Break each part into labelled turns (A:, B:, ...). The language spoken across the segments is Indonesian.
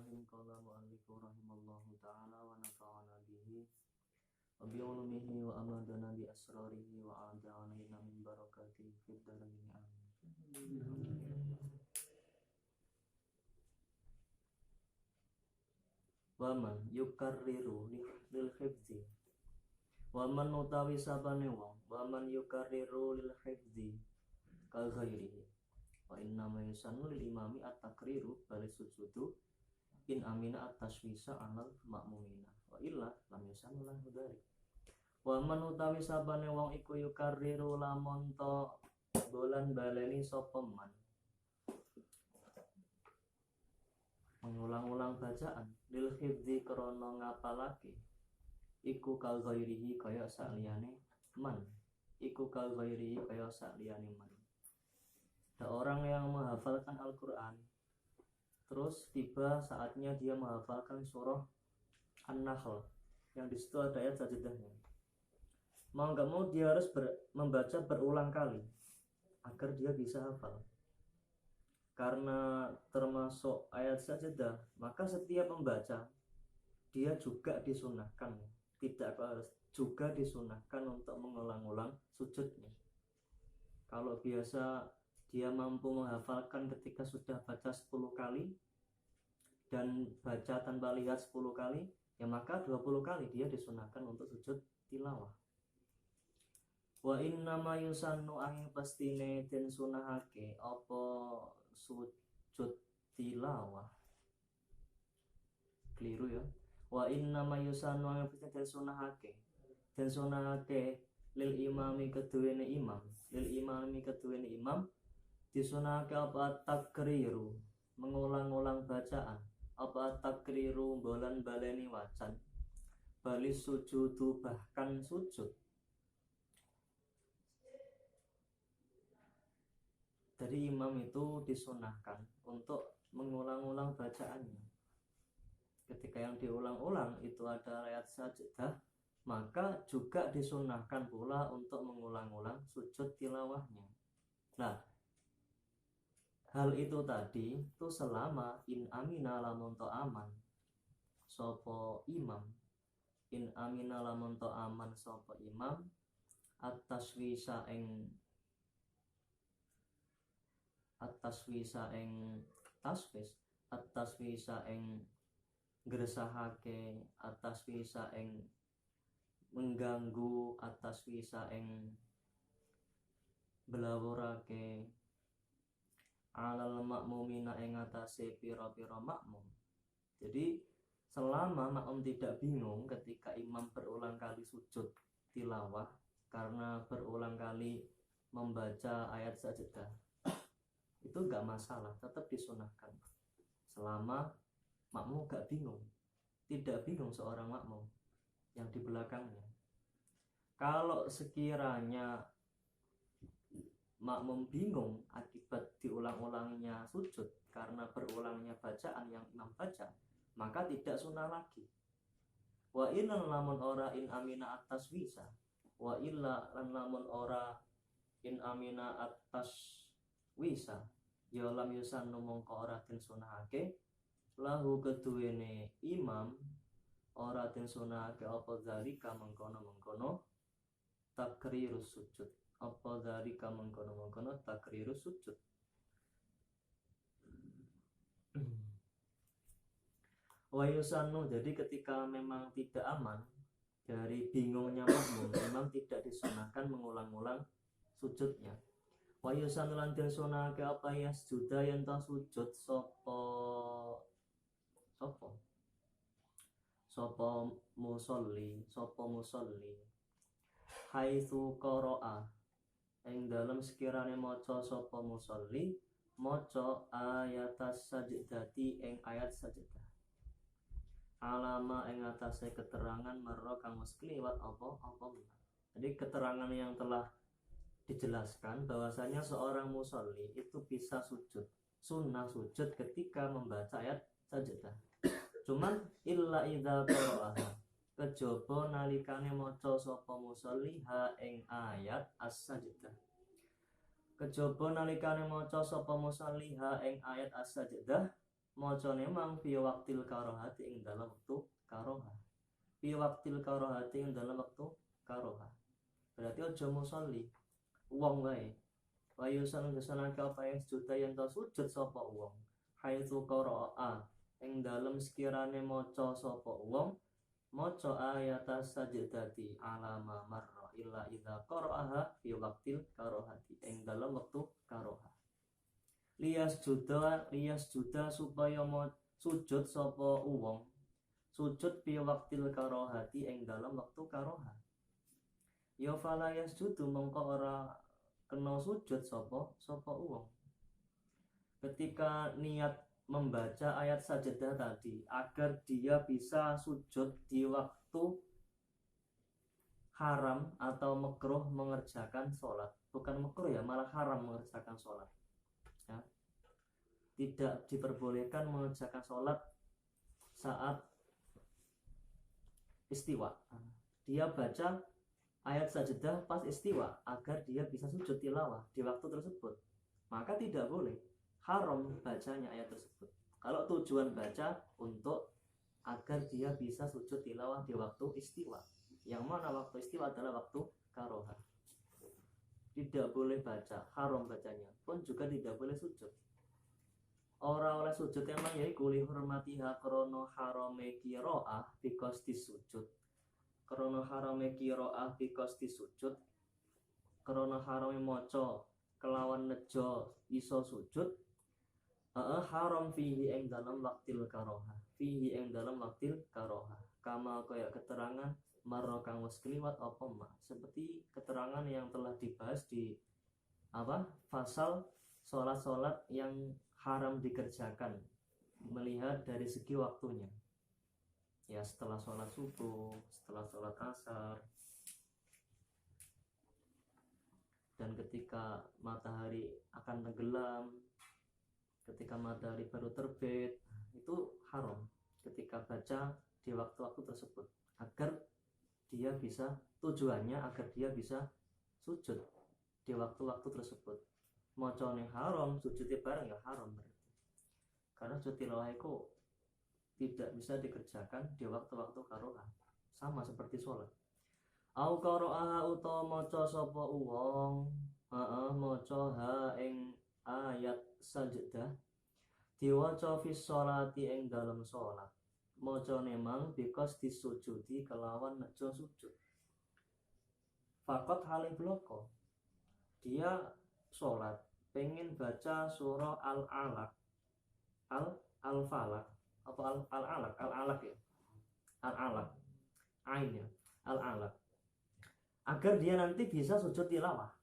A: Bismillahirrahmanirrahim. Qala mu'allifu rahimallahu ta'ala wa nafa'ana bihi wa bi'ulumihi wa amadana bi asrarihi wa a'da'ana min barakatihi fid dharain amin. Wa man yukarriru lil hifzi wa man utawi sabane wong wa man yukarriru lil hifzi kal ghairihi wa inna ma yusannu lil imami at-takriru balis sujudu in amina at-taswisa anal ma'mumina wa illa lam yusannu lahu dzalik. Wa man utawi sabane wong iku yukarriru lamun to bolan baleni sapa man mengulang-ulang bacaan lil hifzi krana ngapalake iku kal ghairihi kaya saliyane man iku kal ghairihi kaya saliyane man. Ada orang yang menghafalkan Al-Quran, terus tiba saatnya dia menghafalkan surah An-Nahl yang disitu ada ayat sajadahnya. Mau nggak mau dia harus membaca berulang kali agar dia bisa hafal. Karena termasuk ayat sajadah, maka setiap membaca dia juga disunahkan, tidak harus juga disunahkan untuk mengulang-ulang sujudnya. Kalau biasa dia mampu menghafalkan ketika sudah baca 10 kali dan baca tanpa lihat 10 kali, ya maka 20 kali dia disunahkan untuk sujud tilawah. Wa inna ma yusannu angin pastine den sunahake apa sujud tilawah. Keliru ya. Wa inna ma yusannu angin pastine den sunahake lil imami keduwene imam, lil imami keduwene imam disunahake apa takriru mengulang-ulang bacaan, apa takriru bolan baleni wacan, balis sujudu bahkan sujud. Dari imam itu disunahkan untuk mengulang-ulang bacaannya. Ketika yang diulang-ulang itu ada ayat sajadah, maka juga disunahkan pula untuk mengulang-ulang sujud tilawahnya. Nah, hal itu tadi itu selama in amina lamun to aman sopo imam, in amina lamun to aman sopo imam at-taswisa ing at-taswisa ing gresahake, at-taswisa ing mengganggu, at-taswisa ing belawurake alal makmumina ing atase pira-pira makmum. Jadi selama makmum tidak bingung ketika imam berulang kali sujud tilawah karena berulang kali membaca ayat sajadah, itu enggak masalah, tetap disunahkan. Selama makmum enggak bingung, tidak bingung seorang makmum yang di belakangnya. Kalau sekiranya makmum bingung akibat diulang-ulangnya sujud karena berulangnya bacaan yang imam baca, maka tidak sunnah lagi. Wa inna lamun ora in amina atas wisa, wa illa lan lamun ora in amina atas wisa, ya lam yusannu mongko ora den sunahake lahu keduwene imam ora den sunahake apa zalika mengkono-mengkono takrirus sujud. Apa dari mengkono-mengkono takriru sujud. Wa yusannu, jadi ketika memang tidak aman dari bingungnya makmum, imam tidak disunahkan mengulang-ulang sujudnya. Wa yusannu lan den sunahake apa ya sujuda yen ta sujud sapa musolli haitsu qara'a ing dalem sekirane maca sapa musolli maca ayatas sajdati ing ayat sajadah alama ing atase keterangan marra kang wis kliwat apa. Jadi keterangan yang telah dijelaskan bahwasanya seorang musolli itu bisa sujud, sunnah sujud ketika membaca ayat sajadah. Cuman illa idza qara'aha, kejaba nalikane maca sapa musolli ha ing ayat as-sajdah. Kejaba nalikane maca sapa musolli ha ing ayat as-sajdah macane mang fi waqtil karohati ing dalam waktu karoha. Fi waqtil karohati ing dalam waktu karoha. Berarti aja musolli wong wae. Wayusan kesanake apa yang juta yen to sujud sapa wong. Haitsu qara'a ing dalam sekirane maca sapa wong maca ayat sajdati alama marra illa idza qara'aha fi waqtil karohati ing dalam waktu karoha. Lias juda supaya sujud sapa wong sujud fi waqtil karohati ing dalam waktu karoha. Ya fala yasjudu mongko ora kena sujud sapa wong ketika niat membaca ayat sajadah tadi agar dia bisa sujud di waktu haram atau makruh mengerjakan sholat. Bukan makruh ya, malah haram mengerjakan sholat ya. Tidak diperbolehkan mengerjakan sholat saat istiwa. Dia baca ayat sajadah pas istiwa agar dia bisa sujud tilawah di waktu tersebut, maka tidak boleh, haram bacanya ayat tersebut. Kalau tujuan baca untuk agar dia bisa sujud tilawah di waktu istiwa, yang mana waktu istiwa adalah waktu karoha, tidak boleh baca, haram bacanya, pun juga tidak boleh sujud. Ora oleh sujud emang yaiku li hurmatiha krono harame kiroah because disujud. Krono harame kiroah because disujud. Krono harame moco kelawan nejo iso sujud. Haram fihi ing dalam waktil karoha. Fihi ing dalam waktil karoha. Kama kaya keterangan marro kang wis kliwat apa ma. Seperti keterangan yang telah dibahas di pasal sholat-sholat yang haram dikerjakan melihat dari segi waktunya ya, setelah sholat subuh, setelah sholat asar, dan ketika matahari akan tenggelam, ketika matahari baru terbit, itu haram ketika baca di waktu-waktu tersebut agar dia bisa, tujuannya agar dia bisa sujud di waktu-waktu tersebut. Mocone haram, sujudnya bareng ya haram berarti. Karena sujud tilawah itu tidak bisa dikerjakan di waktu-waktu karoha, sama seperti sholat. Au qara'aha utawa maca sapa wong, maca ha ing ayat sajdah diwaca fi sholati ing dalam sholat. Macane mang because disujudi kelawan nejo sujud. Fakot halih bloko. Dia sholat pengen baca surah Al-Alaq, Al-Falaq, apa Al-Alaq, Al-Alaq ya, Al-Alaq, ainnya Al-Alaq, agar dia nanti bisa sujud tilawah.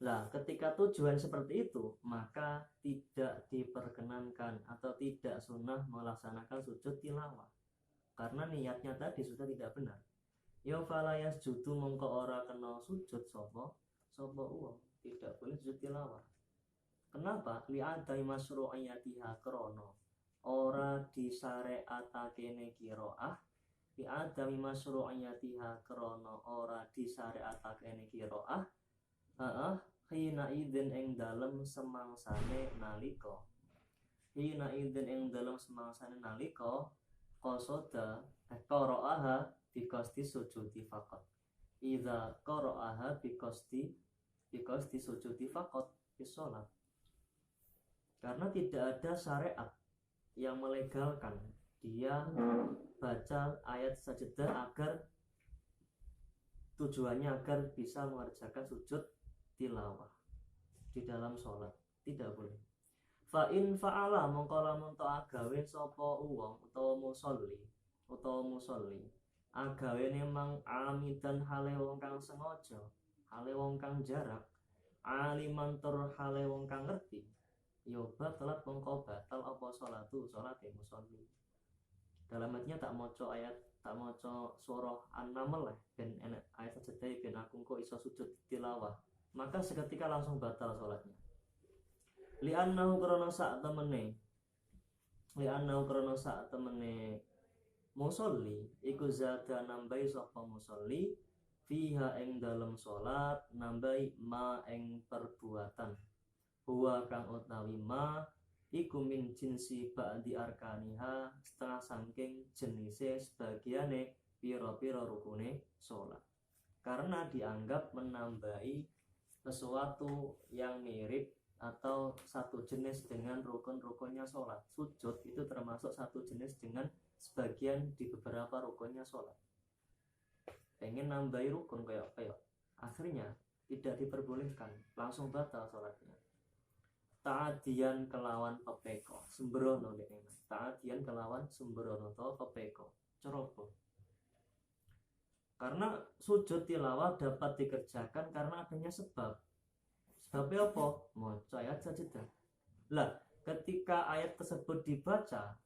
A: Nah, ketika tujuan seperti itu, maka tidak diperkenankan atau tidak sunnah melaksanakan sujud tilawah, karena niatnya tadi sudah tidak benar. Ya fala yasjudu mongko ora kena sujud sapa uang, tidak boleh sujud tilawah. Kenapa? Li'adai masru'iyatiha krono ora disyariatakene kiroah. Li'adai masru'iyatiha krono ora disyariatakene kiroah. Hina idin ing dalem semangsane naliko. Hina idin ing dalem semangsane naliko qasoda qara'aha bikosti sujudi faqat. Idza qara'aha bikosti sujudi faqat di sholat. Karena tidak ada syariat yang melegalkan dia baca ayat sajdah agar tujuannya agar bisa mengerjakan sujud tilawah di dalam sholat, tidak boleh. Fa in fa'ala mongko lamun to agawe sapa wong utawa musolli agawene mang amidan hale wong kang sengaja, hale wong kang jarak, aliman tur hale wong kang ngerti, ya batalat mongko batal apa sholate musolli. Dalam artinya tak maca surah An-Naml ben ayat sajdah ben aku kok iso sujud tilawah, maka seketika langsung batal sholatnya. Li'annahu krana sak temene musolli iku zada nambahi sapa musolli fiha ing dalam sholat nambahi ma ing perbuatan huwa kang utawi ma iku min jinsi ba'di arkaniha setengah saking jenise sebagiane piro-piro rukune sholat, karena dianggap menambahi sesuatu yang mirip atau satu jenis dengan rukun-rukunnya sholat. Sujud itu termasuk satu jenis dengan sebagian di beberapa rukunnya sholat. Pengen nambahi rukun kayak akhirnya tidak diperbolehkan, langsung batal sholatnya. Ta'adian kelawan pepeko sembrono, ta'adian kelawan sembrono atau pepeko ceroboh. Karena sujud tilawah dapat dikerjakan karena adanya sebab. Sebabnya apa? Maca ayat sajadah. Lah, ketika ayat tersebut dibaca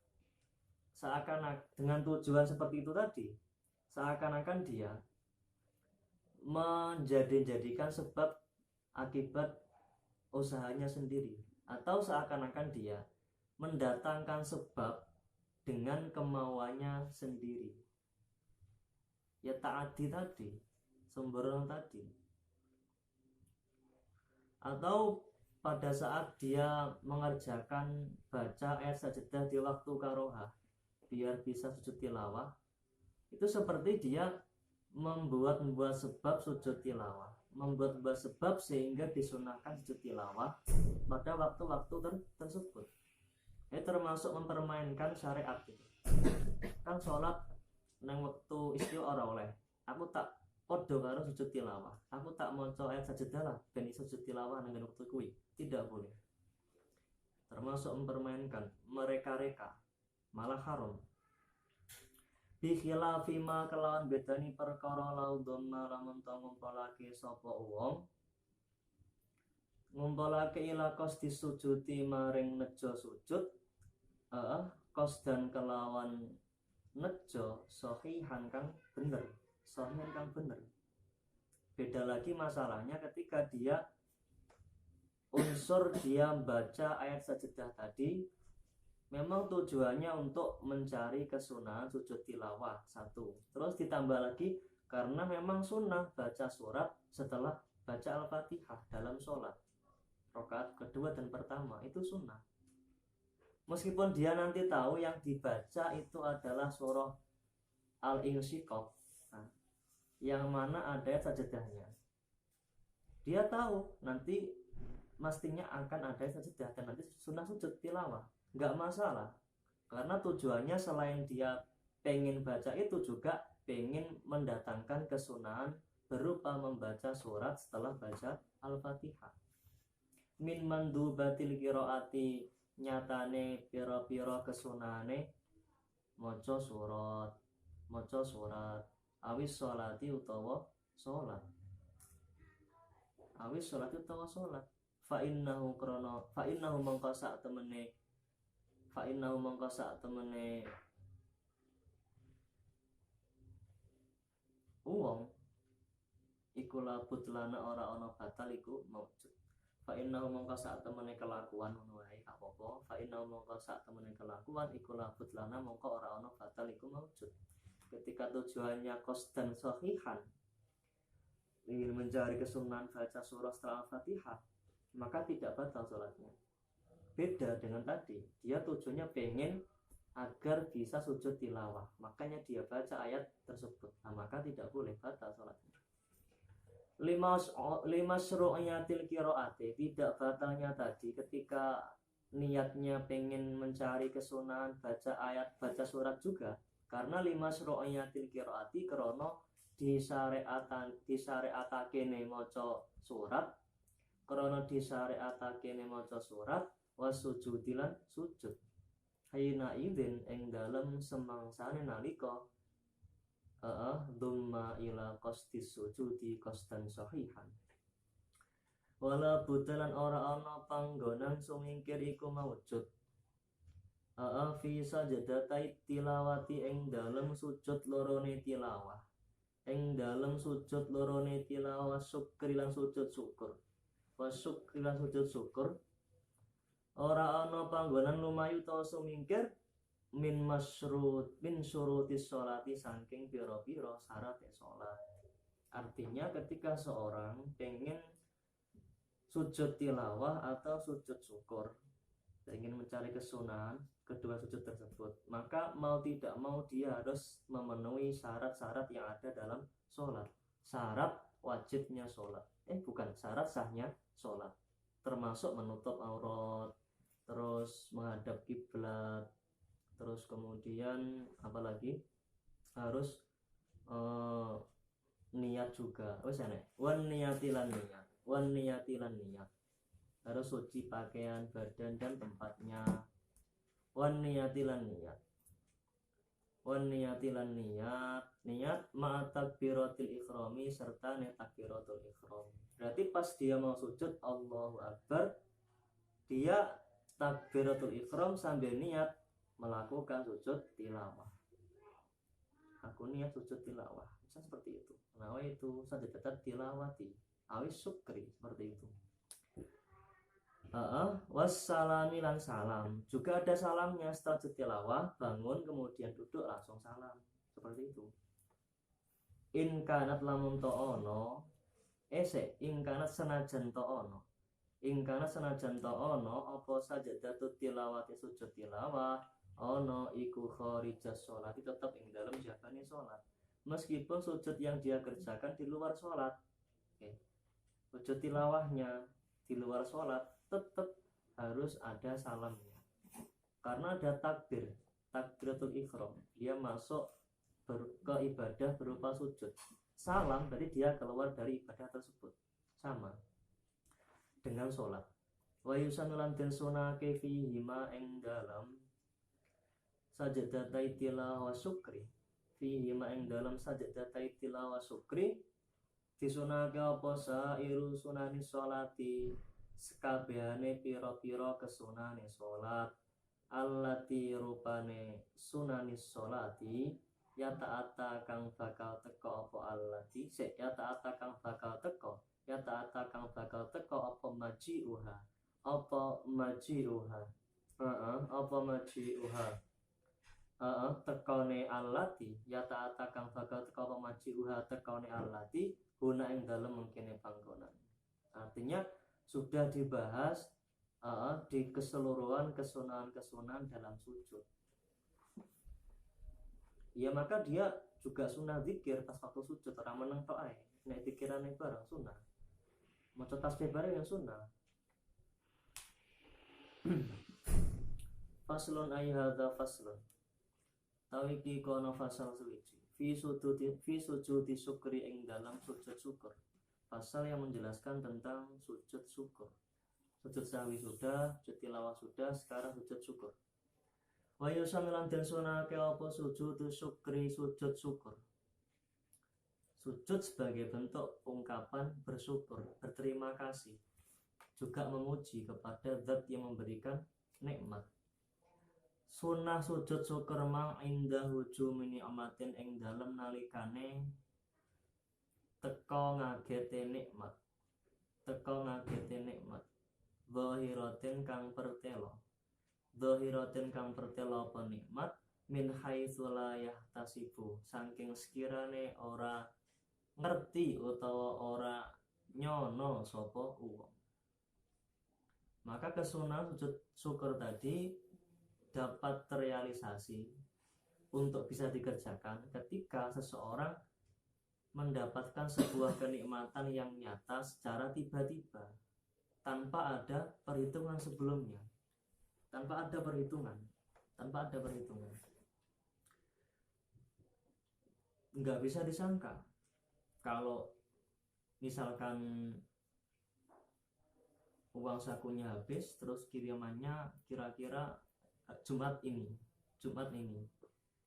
A: seakan-akan dengan tujuan seperti itu tadi, seakan-akan dia menjadikan sebab akibat usahanya sendiri, atau seakan-akan dia mendatangkan sebab dengan kemauannya sendiri. Ya ta'adi tadi, sembrono tadi. Atau pada saat dia mengerjakan baca ayat sajadah di waktu karohah biar bisa sujud tilawah, itu seperti dia membuat sebab sujud tilawah, membuat sebab sehingga disunahkan sujud tilawah pada waktu-waktu tersebut. Ini termasuk mempermainkan syariat itu. Kan sholat nang waktu istiwa ora oleh. Aku tak podo karo sujud tilawah. Aku tak maca ayat sajadah lah ben iso sujud tilawah nang waktu kuwi. Tidak boleh. Termasuk mempermainkan, mereka-reka, malah haram. Bi khilafi ma kelawan bedani perkara laudonna lamun ta ngumpulake sapa wong ngumpulake ila kos disujudi maring nejo sujud kos dan kelawan nejo sahihan kang bener, sahihan kang bener. Beda lagi masalahnya ketika dia unsur dia baca ayat sajadah tadi memang tujuannya untuk mencari kesunahan sujud tilawah satu, terus ditambah lagi karena memang sunnah baca surat setelah baca Al-Fatihah dalam sholat rakaat kedua dan pertama, itu sunnah. Meskipun dia nanti tahu yang dibaca itu adalah surah Al-Insyiqaq, yang mana ada sajadahnya, dia tahu nanti mestinya akan ada sajadah dan nanti sunnah sujud tilawah. Nggak masalah, karena tujuannya selain dia pengen baca itu juga pengen mendatangkan kesunahan berupa membaca surat setelah baca Al-Fatihah. Min mandubatil qiraati nyatane pira-pira kesunahane maca surat awis sholati utawa sholat fa innahu mangka sak temene uwong iku labut lana ora ana batal iku maujud. Fa innahu mangka sak temene kelakuan ngono wae gak apa-apa. Fa innahu mangka sak temene kelakuan iku labut lana mangka ora ana batal iku maujud. Ketika tujuannya qasd dan sahihan ingin mencari kesunahan baca surah setelah Al-Fatihah, maka tidak batal sholatnya. Beda dengan tadi, dia tujuannya pengen agar bisa sujud tilawah, makanya dia baca ayat tersebut, maka tidak boleh batal sholatnya. Lima syru'iyatil qiraati, tidak batalnya tadi ketika niatnya pengen mencari kesunahan baca ayat, baca surat juga, karena lima syru'iyatil qiraati krono disyariatake maca surat, krono disyariatake maca surat wasujudilan sujud hayna idzin ing dalem semangsane nalika dhamma ila qasdis sujudi qasdan sahihan wala butalan ora ana panggonan sumingkir iku maujud fi sajdatai tilawati ing dalem sujud lorone tilawah, ing dalem sujud lorone tilawah syukri lan sujud syukur wasyukri lan sujud syukur ora ana panggonan lumayu ta sumingkir min syurutis sholati saking pira-pira syaratnya sholat. Artinya ketika seorang pengen sujud tilawah atau sujud syukur, ingin mencari kesunahan kedua sujud tersebut, maka mau tidak mau dia harus memenuhi syarat-syarat yang ada dalam sholat. Syarat wajibnya sholat, bukan, syarat sahnya sholat, termasuk menutup aurat, terus menghadap kiblat, terus kemudian apalagi harus niat juga. Wan niyatilan niat, harus suci pakaian, badan dan tempatnya. Wan niyatilan niat ma'a takbiratil ikhrami, serta takbiratul ikhram. Berarti pas dia mau sujud Allahu Akbar, dia takbiratul ikhram sambil niat melakukan sujud tilawah. Aku niat sujud tilawah, bisa seperti itu. Nah itu sajdatat tilawati awis syukri, seperti itu. Wassalami lan salam, juga ada salamnya setelah tilawah, bangun kemudian duduk langsung salam, seperti itu. In kanat lamun ta'ono in kanat senajan ta'ono apa sajdatut tilawati sujud tilawah ono iku kharijas sholat, tetap ing dalam jabane sholat, meskipun sujud yang dia kerjakan di luar sholat. Sujud tilawahnya di luar sholat tetap harus ada salamnya, karena ada takbiratul ikhram, dia masuk ke ibadah berupa sujud. Salam berarti dia keluar dari ibadah tersebut, sama dengan sholat. Wa yusanulan den sunake fihima ing dalam sajdatai tilawah syukri, fihima ing dalam sajdatai tilawah syukri disunake apa sairu sunani sholati, sekabehane pira-pira kesunane salat, allati rupane sunani sholati yata'ata kang bakal teko apa allati yata'ata kang bakal teko apa maji'uha tekone allati yata'ata kang bakal teko apa maji'uha tekone allati guna ing dalem mungkine panggonan. Artinya sudah dibahas di keseluruhan kesunahan dalam sujud. Ya maka dia juga sunah zikir pas waktu sujud, orang meneng tok ae. Nek pikirane bareng sunah. Maca tasbih bareng yang sunah. Faslun ay hadza faslun. Tawi iki kono fasal suwiji. Fi sujudi syukri ing dalam sujud syukur. Pasal yang menjelaskan tentang sujud syukur. Sujud sahwi sudah, sujud tilawah sudah, sekarang sujud syukur. Wa yusamilan den sunake apa sujud syukri, sujud syukur. Sujud sebagai bentuk ungkapan bersyukur, berterima kasih, juga memuji kepada zat yang memberikan nikmat. Sunnah sujud syukur mang indah hujumi ni'matin ing dalem nalikane teka ngagete nikmat. Zahiratin kang pertelo apa nikmat min haitsu la yahtasibu, saking sekirane ora ngerti utawa ora nyono sapa wong. Maka kesunahan sujud syukur tadi dapat terrealisasi untuk bisa dikerjakan ketika seseorang mendapatkan sebuah kenikmatan yang nyata secara tiba-tiba, tanpa ada perhitungan sebelumnya, tanpa ada perhitungan. Nggak bisa disangka kalau misalkan uang sakunya habis, terus kirimannya kira-kira Jumat ini,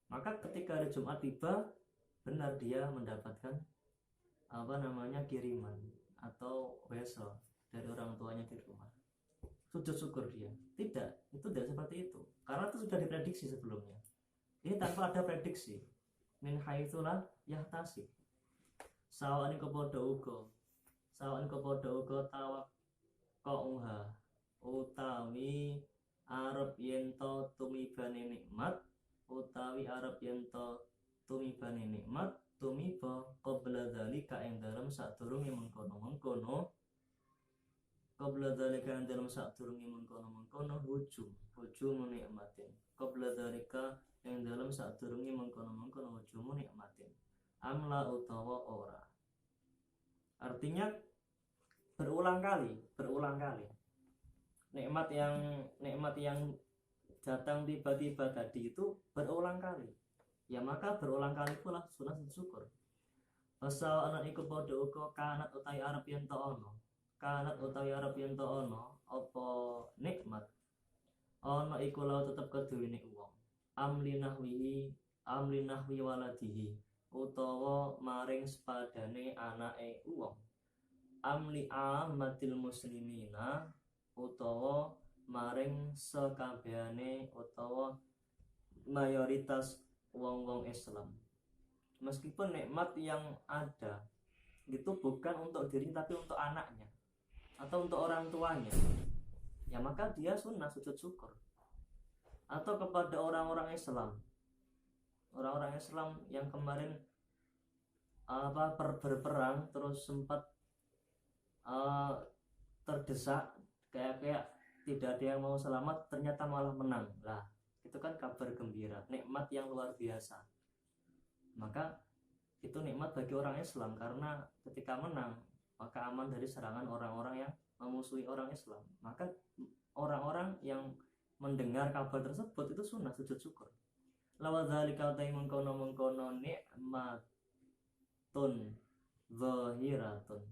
A: maka ketika hari Jumat tiba, benar dia mendapatkan kiriman atau wesel dari orang tuanya di rumah. Sujud syukur dia. Tidak, itu tidak seperti itu, karena itu sudah diprediksi sebelumnya. Ini tanpa ada prediksi. Min haitsu la yahtasib. Sawan kepada uga tawaqqa'uha utawi arep yen to tumibane nikmat, tumiba qabla dzalika ing dalem sadurunge mengkono qabla dzalika ing dalem sadurunge mengkono-mengkono hujum nikmatin qabla dzalika ing dalem sadurunge mengkono-mengkono hujum nikmatin amla utawa ora. Artinya berulang kali nikmat yang datang tiba-tiba tadi itu berulang kali, ya maka berulang kali pula sunah syukur. Pasal anak iku padha uga kanat utawi arep yen to ono apa nikmat ana iku lawa tetep keduwene wong amlinahwi waladihi utawa maring sepadane anake wong amli amatil muslimina utawa maring sekabehane utawa mayoritas wong-wong Islam. Meskipun nikmat yang ada itu bukan untuk dirinya tapi untuk anaknya atau untuk orang tuanya, ya maka dia sunnah sujud syukur. Atau kepada orang-orang Islam yang kemarin berperang terus sempat terdesak kayak tidak ada yang mau selamat, ternyata malah menang. Lah, itu kan kabar gembira, nikmat yang luar biasa. Maka itu nikmat bagi orang Islam karena ketika menang maka aman dari serangan orang-orang yang memusuhi orang Islam. Maka orang-orang yang mendengar kabar tersebut itu sunnah sujud syukur. Lawa dzalika ta mengkono nikmatun zahiratun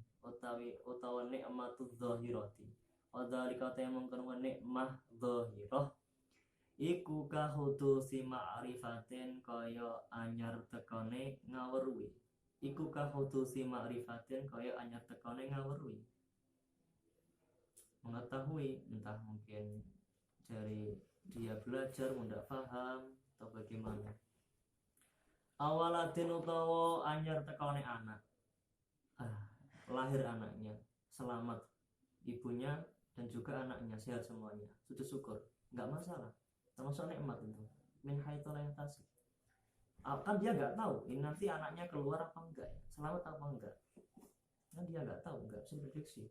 A: utawa nikmatuz zahirati. Dzalika ta mengkono nikmah zahirah iku kahudusi ma'rifatin kaya anyar tekane ngaweruhi. Mengetahui, entah mungkin dari dia belajar tidak paham atau bagaimana. Awaladin utawa anyar tekane anak. Lahir anaknya selamat, ibunya dan juga anaknya sehat semuanya, sujud syukur, nggak masalah, termasuk nikmat itu. Min haitsu la yahtasib. Kan dia nggak tahu ini nanti anaknya keluar apa enggak, selamat apa enggak, kan dia nggak tahu, nggak bisa prediksi.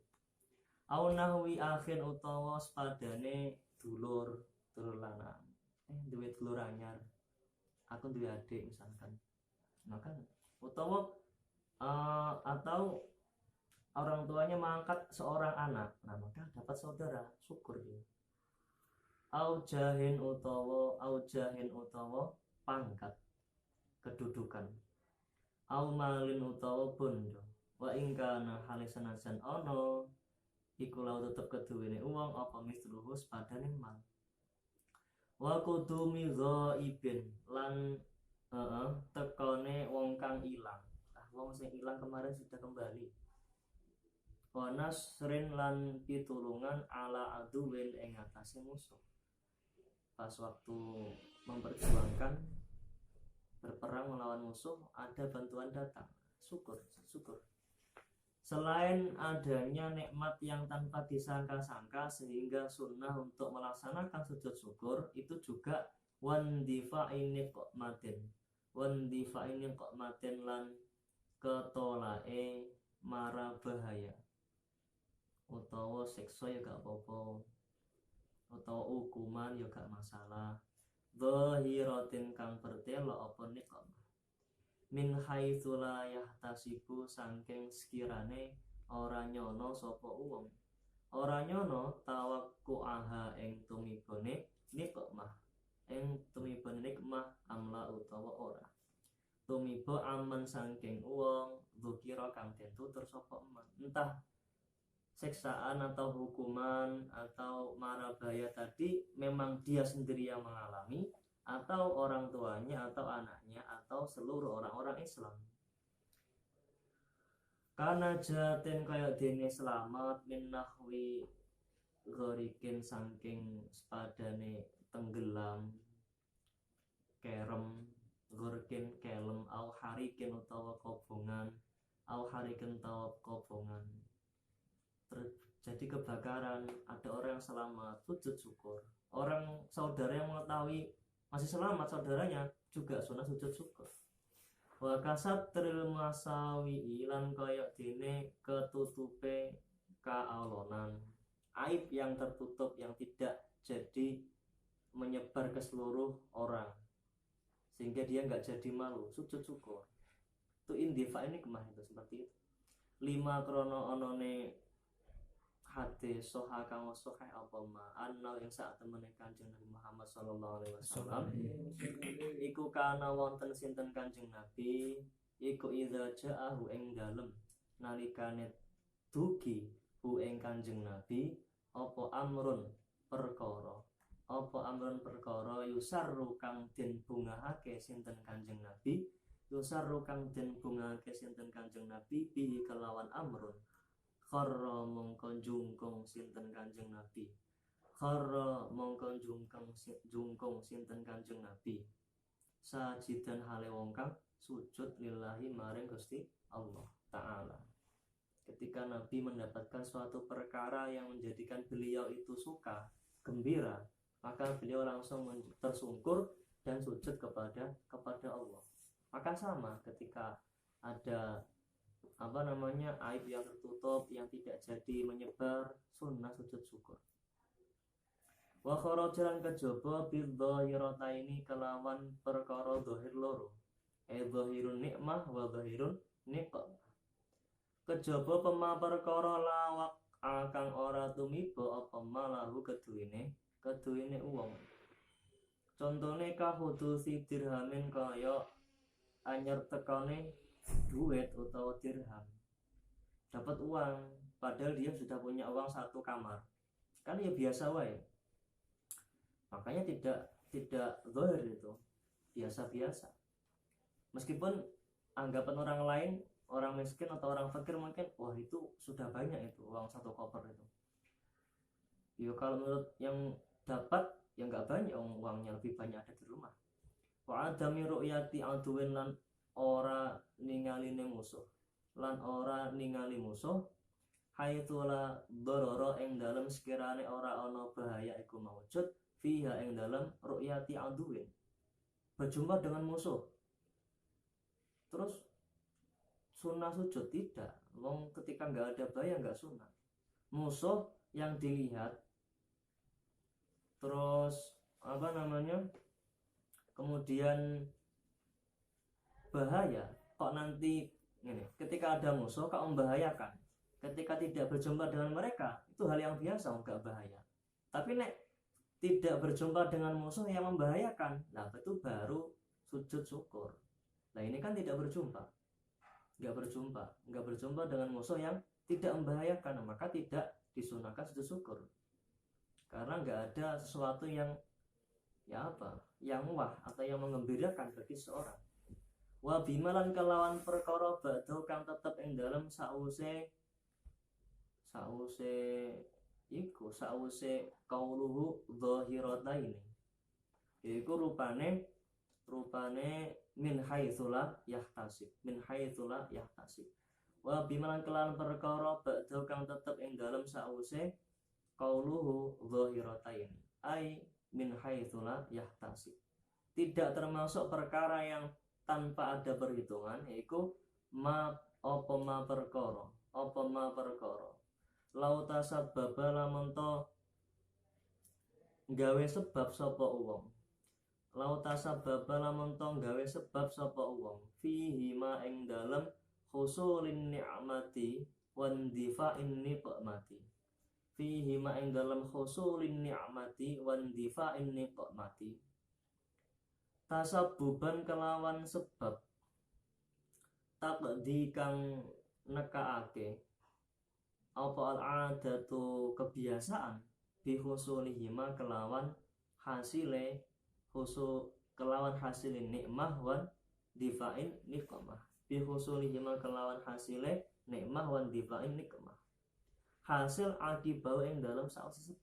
A: Au nahwi akhin utawa sepadane dulur lanang, duwe dulur anyar, aku duwe adik misalkan, maka utawa atau orang tuanya mengangkat seorang anak, nah maka dapat saudara, syukur dia. Au jahin utawa pangkat, kedudukan. Au malin utawa bondo. Wa ingkana halisanasan ono iku law tetep keduwene uang apa misluhu sepadane mal. Wa kudumi ghaibin lan tekone wong kang ilang. Wong sing ilang kemarin sudah kembali. Wa nasrin lan pitulungan ala aduwin ing atase musuh. Pas waktu memperjuangkan berperang melawan musuh ada bantuan datang, syukur. Selain adanya nikmat yang tanpa disangka-sangka sehingga sunnah untuk melaksanakan sujud syukur, itu juga wandifa'ini qokmatin lan ketolae mara bahaya utawa siksa ya gak apa-apa, utawa hukuman ya gak masalah. Zahiratin kang bertelo apa nikmah min haitsu la yahtasibu saking sekirane ora nyono sapa wong, ora nyono tawakkuaha ing tumibone nikmah amla utawa ora tumiba aman saking wong dzikira kang den tutur sapa entah siksaan atau hukuman atau mara bahaya tadi memang dia sendiri yang mengalami atau orang tuanya atau anaknya atau seluruh orang-orang Islam. Karena jatin kaya dene selamat min nahwi ghorikin saking sepadane tenggelam kerem ghorikin kelem au harikin utawa kobongan terjadi kebakaran, ada orang yang selamat, sujud syukur. Orang saudara yang mengetahui masih selamat saudaranya juga sunah sujud syukur. Wa kasat tril masawi ilan kaya dene ketutupe kaalonan aib yang tertutup yang tidak jadi menyebar ke seluruh orang sehingga dia nggak jadi malu, sujud syukur. Itu indifa ini kemah itu seperti itu. 5 krono onone hadis soha kang soha apa ma anna yang saat temene Kanjeng Nabi Muhammad sallallahu alaihi wasallam iku kana wonten sinten Kanjeng Nabi iku idza ja'ahu ing dalem nalikane dugi hu ing Kanjeng Nabi apa amrun perkara yusarru kang den bungahake sinten Kanjeng Nabi yusarru kang den bungahake sinten Kanjeng Nabi bihi kelawan amrun kharra mongko jungkung sinten Kanjeng Nabi kharra mongko jungkung sinten Kanjeng Nabi sajidan hale wong kang sujud lillahi maring Gusti Allah Ta'ala. Ketika Nabi mendapatkan suatu perkara yang menjadikan beliau itu suka, gembira, maka beliau langsung tersungkur dan sujud kepada Allah. Maka sama ketika ada aib yang tertutup yang tidak jadi menyebar, sunnah sujud syukur. Wa kharajan kejaba bidzahirataini kelawan perkara zahir loro. Zahirun nikmah wa zahirun niqmah. Kejaba pema perkara lawak kang ora tumiba apa malahu keduwene wong. Contone kahudusi dirhamin kaya anyar tekane duit atau dirham. Dapat uang padahal dia sudah punya uang 1 kamar. Kan ya biasa wae. Makanya tidak zahir itu. Biasa-biasa. Meskipun anggapan orang lain, orang miskin atau orang fakir mungkin wah itu sudah banyak itu uang 1 koper itu. Ya kalau menurut yang dapat ya nggak banyak, uangnya lebih banyak ada di rumah. Wa adami ru'yati aduwin lan ora ningali musuh haitula dororo ing dalem sekirane ora ana bahaya iku maujud fiha ing dalem ru'yati aduwin berjumpa dengan musuh terus sunnah sujud tidak. Wong ketika nggak ada bahaya nggak sunnah. Musuh yang dilihat terus kemudian bahaya kok nanti ini ketika ada musuh kok membahayakan, ketika tidak berjumpa dengan mereka itu hal yang biasa enggak bahaya, tapi nek tidak berjumpa dengan musuh yang membahayakan nah itu baru sujud syukur. Nah ini kan tidak berjumpa dengan musuh yang tidak membahayakan, maka tidak disunahkan sujud syukur karena nggak ada sesuatu yang yang wah atau yang mengembirakan bagi seorang. Wa bimalan kelawan perkara ba'da kang tetep ing dalem sause qauluhu dhahirataini iku rupane min haitsula yahtasib wa bimalan kelawan perkara ba'da kang tetep ing dalem sause qauluhu dhahirataini ai min haitsula yahtasib tidak termasuk perkara yang tanpa ada perhitungan, yaitu ma perkara lauta sababa lamun to gawe sebab sapa uwong fihi ma ing dalem husulin ni'mati wan difa'in niqmati tasabuban kelawan sebab takdi kang nekaake apa al-adatu kebiasaan bihusulihima kelawan hasile nikmah wan difa'in nikmah hasil akibau yang dalam sausi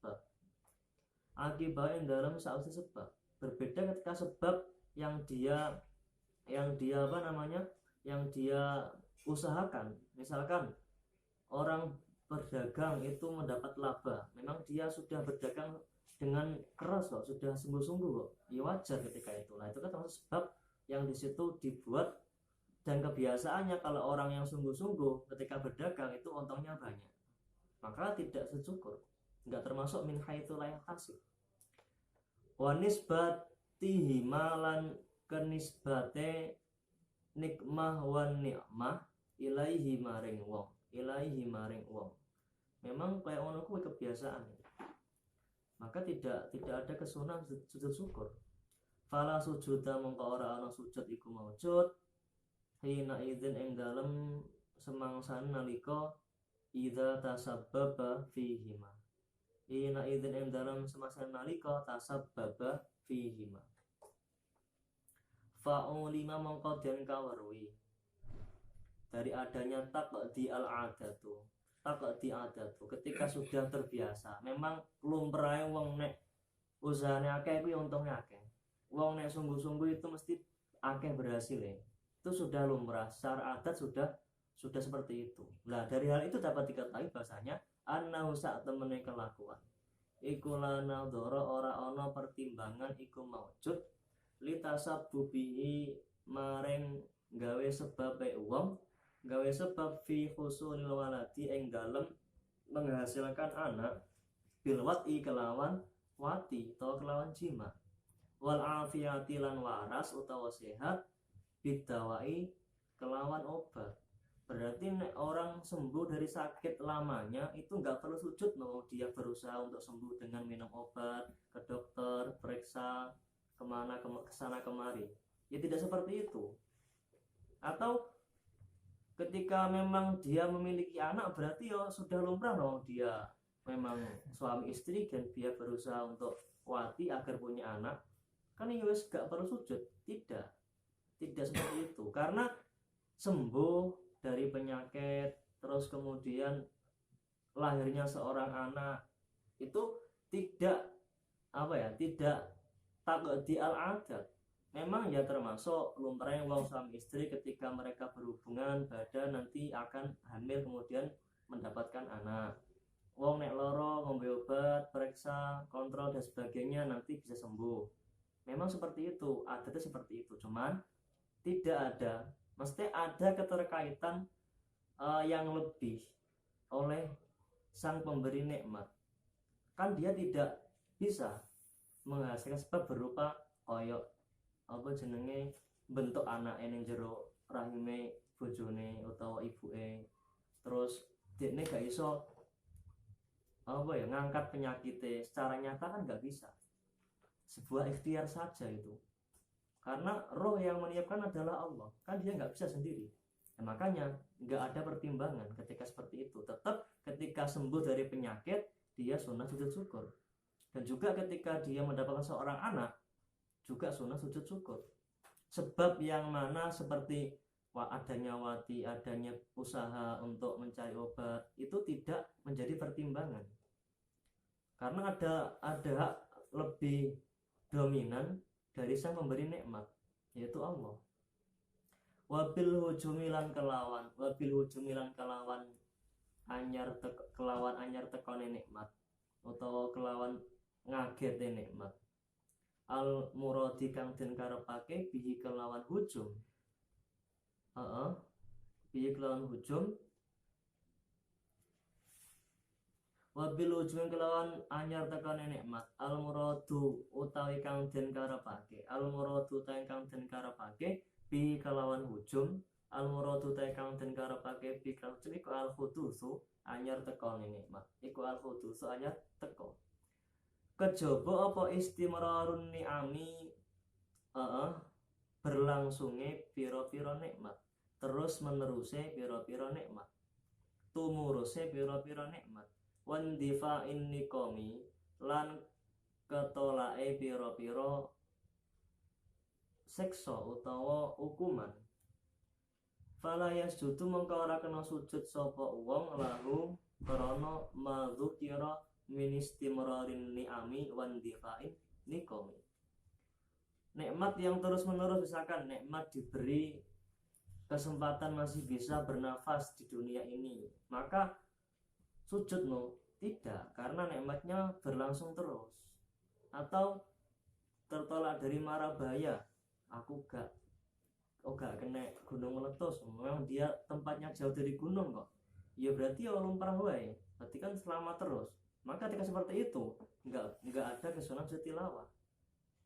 A: sebab berbeda ketika sebab yang dia usahakan. Misalkan orang berdagang itu mendapat laba, memang dia sudah berdagang dengan keras kok, sudah sungguh-sungguh kok, ya wajar ketika itu. Nah itu kan termasuk sebab yang di situ dibuat, dan kebiasaannya kalau orang yang sungguh-sungguh ketika berdagang itu untungnya banyak, maka tidak secukur. enggak termasuk min haitsu la yahtasib. Wa nisbatihi malan kenisbate nikmah wan nikmah ilaihi maring wong, memang kayak ngono kuwi kebiasaan, maka tidak ada kesunahan sujud syukur. Fala sujuda mongko ora ana sujud iku maujud hina idzin ing dalem semangsan nalika idza tasabbaba fihima, hina idzin ing dalem semangsan nalika tasabbaba fihima. Fa'ulima mongko den kaweruhi dari adanya taqdi al-adatu, ketika sudah terbiasa. Memang lumrahe wong nek usahane akeh kuwi untungnya akeh. Wong nek sungguh-sungguh itu mesti akeh berhasil ya. Itu sudah lumrah, secara adat sudah seperti itu. Nah, dari hal itu dapat diketahui bahasanya annahu sak temene kelakuan iku lana dzara ora ana pertimbangan iku maujud litasabbubihi maring gawe sebab wong, gawe sebab fi husulil waladi ing dalem menghasilkan anak bil wati kelawan wati atau kelawan jima, wal afiyati lan waras utawa sehat bidawai kelawan obat. Berarti orang sembuh dari sakit lamanya itu nggak perlu sujud, no. Dia berusaha untuk sembuh dengan minum obat, ke dokter, periksa kemana kesana kemari. Ya tidak seperti itu. Atau ketika memang dia memiliki anak, berarti ya sudah lumrah dong, dia memang suami istri dan dia berusaha untuk wati agar punya anak, kan ya wis gak perlu sujud. Tidak seperti itu. Karena sembuh dari penyakit terus kemudian lahirnya seorang anak itu tidak taqdi al-adat. Memang ya termasuk lumrah wong suami istri ketika mereka berhubungan badan nanti akan hamil kemudian mendapatkan anak. Wong nek loro ngombe obat, periksa, kontrol dan sebagainya nanti bisa sembuh. Memang seperti itu, adatnya seperti itu. Cuman tidak ada, mesti ada keterkaitan yang lebih oleh sang pemberi nikmat. Kan dia tidak bisa menghasilkan sebab berupa koyok bentuk anak ning jero rahime bojone utawa ibuke, terus dekne gak iso ngangkat penyakitnya secara nyata, kan gak bisa. Sebuah ikhtiar saja itu, karena roh yang meniupkan adalah Allah, kan dia nggak bisa sendiri. Nah, makanya nggak ada pertimbangan ketika seperti itu. Tetap ketika sembuh dari penyakit dia sunnah sujud syukur, dan juga ketika dia mendapatkan seorang anak juga sunnah sujud syukur. Sebab yang mana seperti adanya wati, adanya usaha untuk mencari obat itu tidak menjadi pertimbangan, karena ada hak lebih dominan dari sang pemberi nikmat, yaitu Allah. Wabil hujumilan kelawan anyar tekone nikmat utawa kelawan ngagete nikmat al muradi kang den karepake bihi kelawan hujum wabil hujum kelawan anyar tekone nikmat al muradu utawi kang den karepake bi kelawan hujum al muradu ta kang den karepake bi kang iku al khudusu anyar tekone nikmat, iku al khudusu anyar teko kejaba apa istimrarun ni'ami berlangsunge pira-pira nikmat, terus meneruse pira-pira nikmat, tumuruse pira-pira nikmat, wan difa'in niqami lan ketolake pira-pira seksa utawa hukuman. Fala yasjudu mongko ora kena sujud sapa wong lahu krana madzukira min istimrarin ni'ami wan difa'in niqami. Nikmat yang terus menerus, misalkan nikmat diberi kesempatan masih bisa bernafas di dunia ini, maka sujud tidak, karena nikmatnya berlangsung terus. Atau tertolak dari mara bahaya, aku gak kena gunung meletus, memang dia tempatnya jauh dari gunung kok, ya berarti ya lumrah wae, berarti kan selamat terus. Maka ketika seperti itu nggak ada kesunahan sujud tilawah.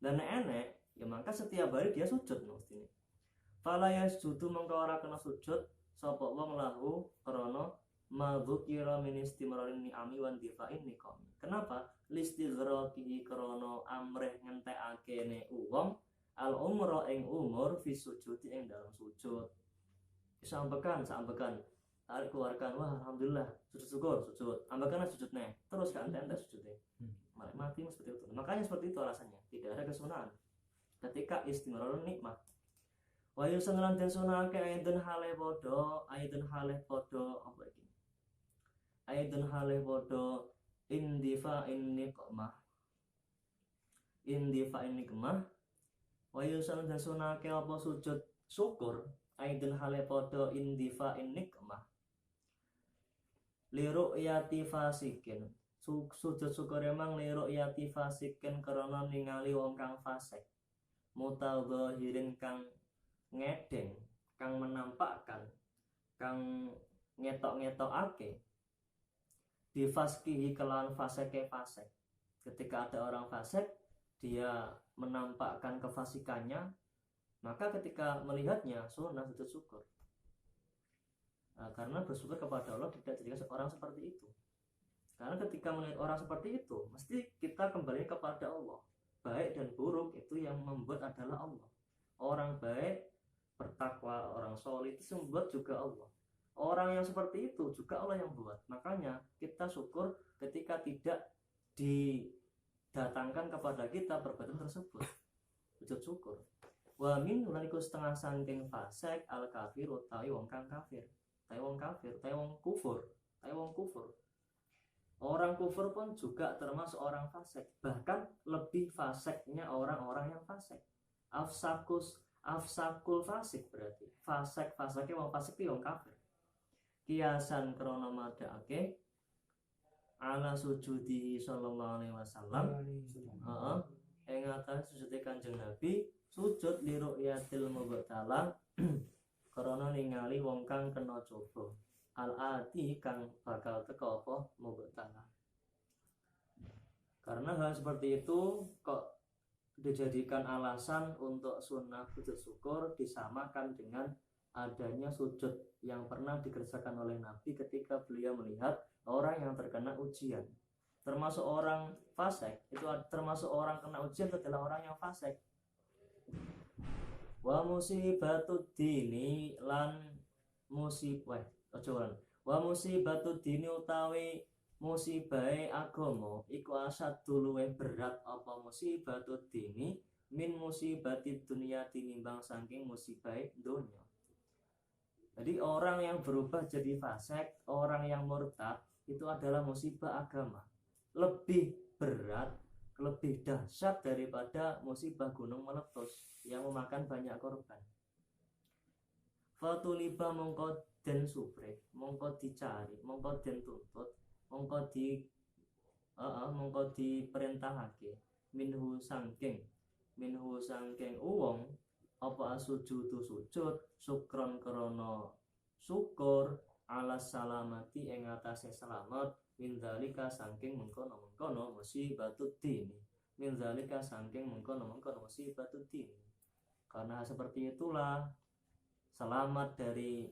A: Dan enek ya maka setiap hari dia sujud mestinya. Fala yasjudu mongko ora kena sujud sapa wong lahu krana madzukira min istimrarin ni'ami wan difa'in niqam. Kenapa? Listighraqi krana amrih ngentekake ne wong al umra ing umur fi sujudi ing dalam sujud. Sampekan tarik keluarkan, wah alhamdulillah sujud, ambekan sujud nih, terus kan anda sujudnya mati seperti itu. Makanya seperti itu alasannya, tidak ada kesunahan ketika istimrarun nikmat. Wa yusanlan den sunake aidun hale podo apa iki? Aidun hale podo indifa nikmah. Wa yusanlan den sunake apa sujud syukur aidun hale podo indifa nikmah. Liruk yati fasikin sujud syukur emang liruk yati fasikin karena ningali wong kang fasik mutadzahirin kang ngedeng, kang menampakkan, kang ngetok-ngetokake difaskihi kelawan faseke fasik. Ketika ada orang fasik dia menampakkan kefasikannya, maka ketika melihatnya sunnah sujud syukur. Karena bersyukur kepada Allah tidak jadikan orang seperti itu. Karena ketika melihat orang seperti itu, mesti kita kembali kepada Allah. Baik dan buruk itu yang membuat adalah Allah. Orang baik bertakwa, orang soleh itu membuat juga Allah. Orang yang seperti itu juga Allah yang buat. Makanya kita syukur ketika tidak didatangkan kepada kita perbuatan tersebut. Sujud syukur. Wa min ulaniku setengah sangking fasik al kafir utawi wong kang kafir. Wong kufur. Orang kufur pun juga termasuk orang fasik. Bahkan lebih fasiknya orang-orang yang fasik. Afsakul fasik berarti. Fasiknya wong fasik itu wong kafir. Kiasan krana madhake ala sujudi sallallahu alaihi wasallam. Ing atas sujud Kanjeng Nabi, sujud li ru'yatil mubtalah karena ningali wong kang kena coba al-ati kang bakal teko apa mubtalah. Karena hal seperti itu kok dijadikan alasan untuk sunnah sujud syukur disamakan dengan adanya sujud yang pernah dikerjakan oleh Nabi ketika beliau melihat orang yang terkena ujian. Termasuk orang fasik, itu termasuk orang kena ujian adalah orang yang fasik. Wa musibatud dini lan musibah wa musibatud dini utawi musibahe agama iku asaddu luwih berat apa musibatud dini min musibatid dunya tinimbang saking musibahe dunya. Jadi orang yang berubah jadi fasik, orang yang murtad itu adalah musibah agama. Lebih berat, lebih dahsyat daripada musibah gunung meletus yang memakan banyak korban. Fatuliba mongko den subrek, mongko dicari, mongko den tuntut, mongko diperintahake minhu sangking uwong apa sujud sukron krono syukur ala salamati ing atase selamat min dzalika saking mengkono musibatud dini min dzalika saking mengkono musibatud dini. Karena seperti itulah selamat dari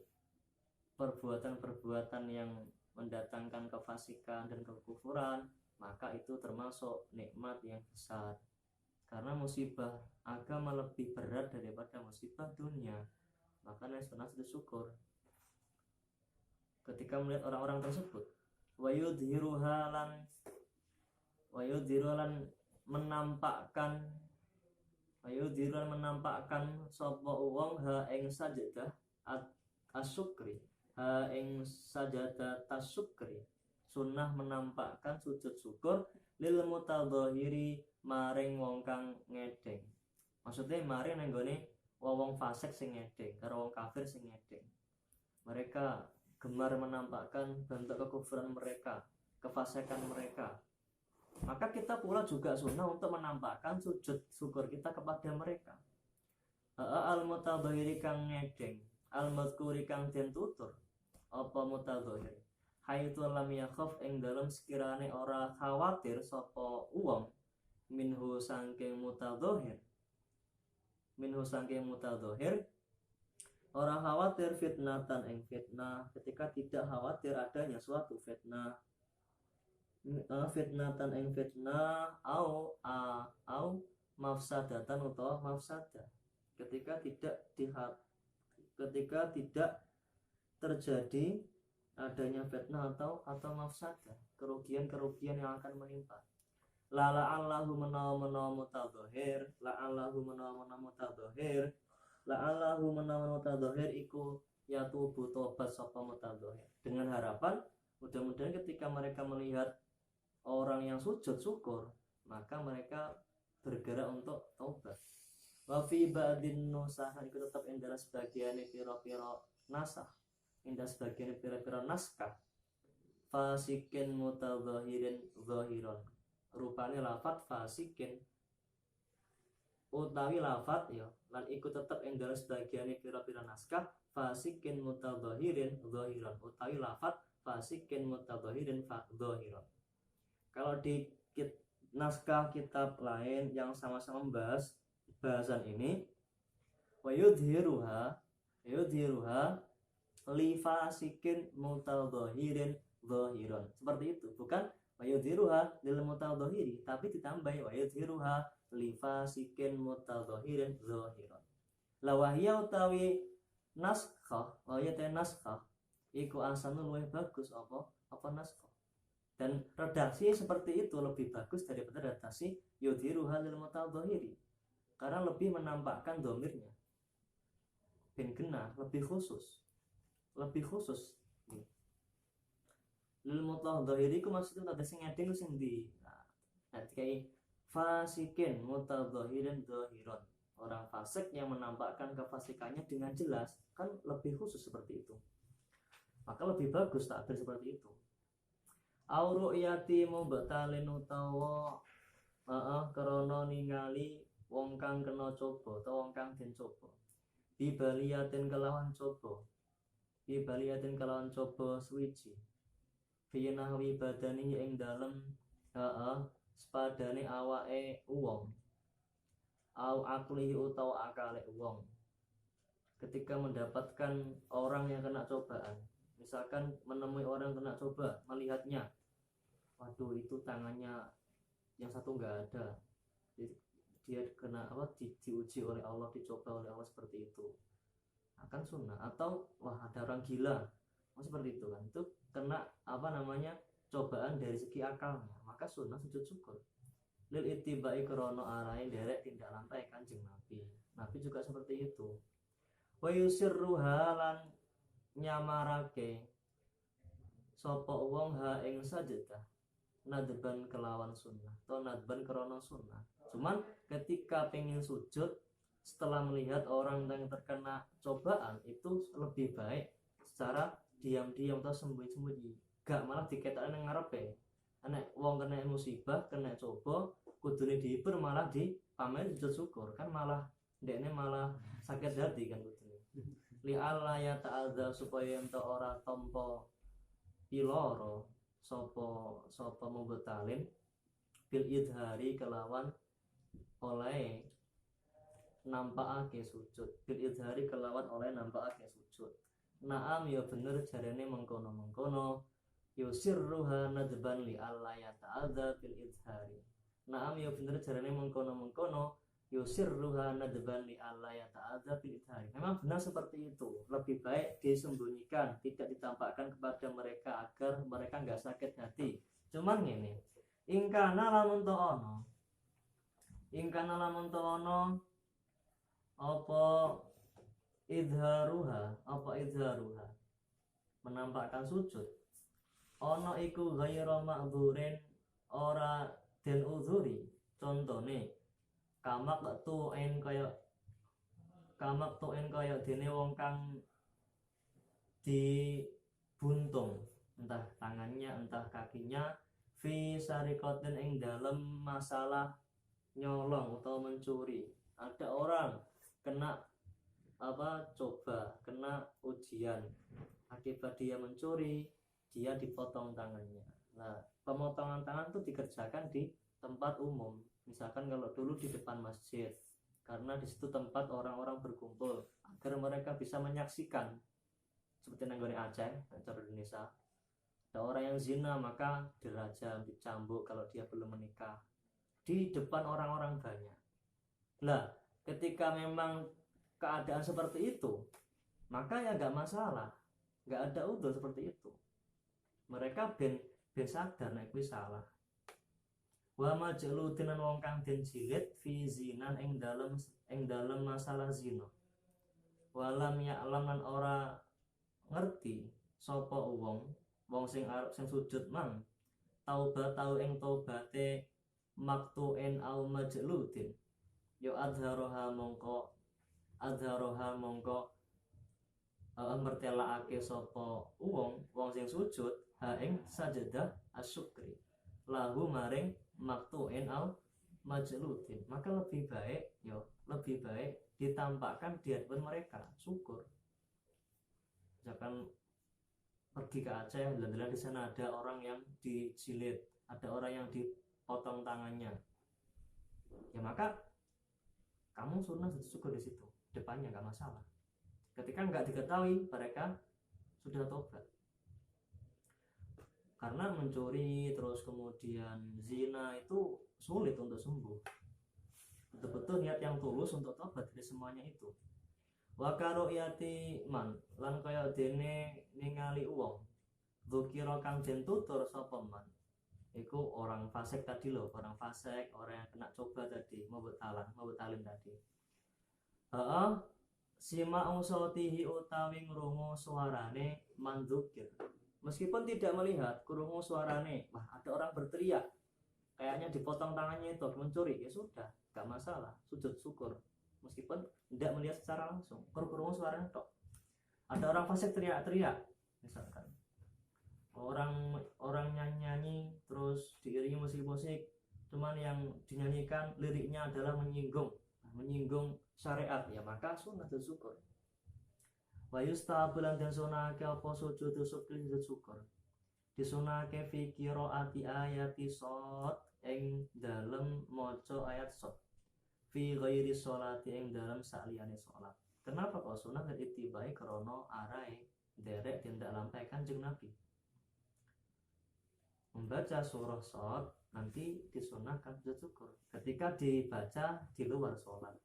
A: perbuatan-perbuatan yang mendatangkan kefasikan dan kekufuran, maka itu termasuk nikmat yang besar. Karena musibah agama lebih berat daripada musibah dunia, makanya sunnah sujud syukur. Ketika melihat orang-orang tersebut, wa yudhiru menampakkan sapa wong ha ing sajadah asyukri ha ing sajadah tasyukri. Sunnah menampakkan sujud syukur lil mutadhahiri maring wong kang ngedeng. Maksudnya maring nenggone wong fasik sing ngedeng karo wong kafir sing ngedeng. Mereka gemar menampakkan bentuk kekufuran mereka, kefasikan mereka. Maka kita pula juga sunnah untuk menampakkan sujud syukur kita kepada mereka. Al-mutadhahiri kang ngedeng, al-madhkuri kang den tutur. Apa mutadhahir? haitsu lam yakhaf ing dalem sekirane ora khawatir sapa wong minhu sangking mutadzahir ora khawatir fitnatan ing fitnah, ketika tidak khawatir adanya suatu fitnah, fitnatan ing fitnah au mafsadatan utawa mafsadah, ketika tidak terjadi adanya fitnah atau mafsadah, kerugian yang akan menimpa. La'allahu menawa mutadzahir iku yatubu tobat sapa mutadzahir, dengan harapan mudah-mudahan ketika mereka melihat orang yang sujud syukur maka mereka bergerak untuk taubat. Wa fi ba'din nusah iku tetap endara sebagian pira-pira nasah, indah sebagian pira-pira naskah fasikin mutadzahirin zahiron, rupane lafat fasikin utawi lafat ya lan iku tetep ing dalam sebagian pira-pira naskah fasikin mutadzahirin zahiron utawi lafat fasikin mutadzahirin zahiron. Kalau di naskah kitab lain yang sama-sama membahas bahasan ini, wa yudhiruha li fasikin mutadzahirin zahiron, seperti itu, bukan wa yudhiruha lil mutadzahiri, tapi ditambah wa yudhiruha li fasikin mutadzahirin zahiron. Lawahya utawi naskah iku asanul luwih bagus apa naskah, dan redaksi seperti itu lebih bagus daripada redaksi yudhiruha lil mutadzahiri, karena lebih menampakkan domirnya ben kena, lebih khusus lil mutadzahiri ku maksudnya ada sing ngedeng sing di kayak fasikin mutadzahirin zahiron, orang fasik yang menampakkan kefasikannya dengan jelas, kan lebih khusus seperti itu, maka lebih bagus takbir seperti itu. Au ru'yati mubtalin utawa krana ningali wong kang kena coba atau wong kang den coba, bibaliyatin kelawan coba suwiji binahwi badani ing dalem sepadane awake wong, au aklihi utawa akale wong, ketika mendapatkan orang yang kena cobaan, misalkan menemui orang kena coba, melihatnya, waduh itu tangannya yang satu nggak ada, dia kena diuji oleh Allah, dicoba oleh Allah seperti itu, akan sunnah. Atau wah ada orang gila, seperti itu kan, itu kena cobaan dari segi akalnya, maka sunnah sujud syukur. Lil ittiba'i krono arahe derek tindak lantai Kanjeng Nabi juga seperti itu. Wa yusirruha lan nyamarake sapa wong ha ing sajdah nadban kelawan sunnah atau nadban krono sunnah. Cuman ketika pengen sujud setelah melihat orang yang terkena cobaan, itu lebih baik secara diam-diam atau sembunyi-sembunyi, gak malah diketokne nang ngarepe. Nek wong kena musibah, kena coba, kudune dihibur malah dipamer sujud syukur, kan malah ndekne malah sakit hati kan kudune. Li alla ya ta'adza, supaya ento ora tampa piloro sapa mubtalin bil idhari kelawan oleh nampakake sujud, bil idhari kelawan oleh nampakake sujud. Naam ya bener jarene mengkono-mengkono yusirruha nadban li alla yata'adza bil idhari. Naam ya bener jarene mengkono-mengkono yusirruha nadban li alla yata'adza bil idhari. Memang benar seperti itu, lebih baik disembunyikan, tidak ditampakkan kepada mereka agar mereka enggak sakit hati. Cuman ngene, ingkana lamun to ono apa idharuha menampakkan sujud ono iku ghairu ma'dzurin, ora den uzuri, contone kamak tu'en kaya dene wong kang dibuntung entah tangannya entah kakinya fi sarikotin ing dalem masalah nyolong atau mencuri. Ada orang kena coba, kena ujian akibat dia mencuri, dia dipotong tangannya. Nah, pemotongan tangan itu dikerjakan di tempat umum. Misalkan kalau dulu di depan masjid, karena di situ tempat orang-orang berkumpul agar mereka bisa menyaksikan. Seperti nanggone Aceh, cara Indonesia. Ada orang yang zina maka dirajam, dicambuk kalau dia belum menikah di depan orang-orang banyak. Lah, ketika memang keadaan seperti itu, maka ya nggak masalah, nggak ada udzur seperti itu. Mereka ben sadar nek kuwi salah. Wa majludinan wong kang den jilid fi zinan ing dalem masalah zina. Walam ya'lam lan ora ngerti sapa wong sing arep sing sujud mang taubat tau ing taubate maktu'in au majludin yo adharoha mongko mertelaake sapa wong sing sujud ha ing sajadah asyukri lahu maring maktu'in au majludin, maka lebih baik ditampakkan di hadapan mereka syukur. Misalkan pergi ke Aceh, lihat di sana ada orang yang dijilid, ada orang yang dipotong tangannya, ya maka kamu sunnah syukur di situ, depannya nggak masalah. Ketika nggak diketahui, mereka sudah tobat. Karena mencuri terus kemudian zina itu sulit untuk sembuh. Betul-betul niat yang tulus untuk tobat dari semuanya itu. Wa karu'yati man lan kaya dene ningali wong dzukira kang den tutur sapa man iku orang fasik tadi loh, orang fasik, orang yang kena coba tadi, mubtalim tadi. Sima sautihi utawi ngrungu suarane man dzukir, meskipun tidak melihat, krungu suarane, wah ada orang berteriak kayaknya dipotong tangannya itu mencuri, ya sudah gak masalah, sujud syukur meskipun tidak melihat secara langsung, kurung suaranya tok. Ada orang fasik teriak-teriak, misalkan orang nyanyi terus diiringi musik-musik, cuman yang dinyanyikan liriknya adalah menyinggung syariat, ya maka sunnah syukur. Wa yustahabulan dan sunake apa sujud syukur disunake fi qiraati ayati shad ing dalem maca ayat shad fi ghairi sholati ing dalam saliyane sholat. Kenapa kok sunah itibai krono arae derek tindak lampai Kanjeng Nabi membaca surah shad nanti disunahkan sujud syukur ketika dibaca di luar sholat.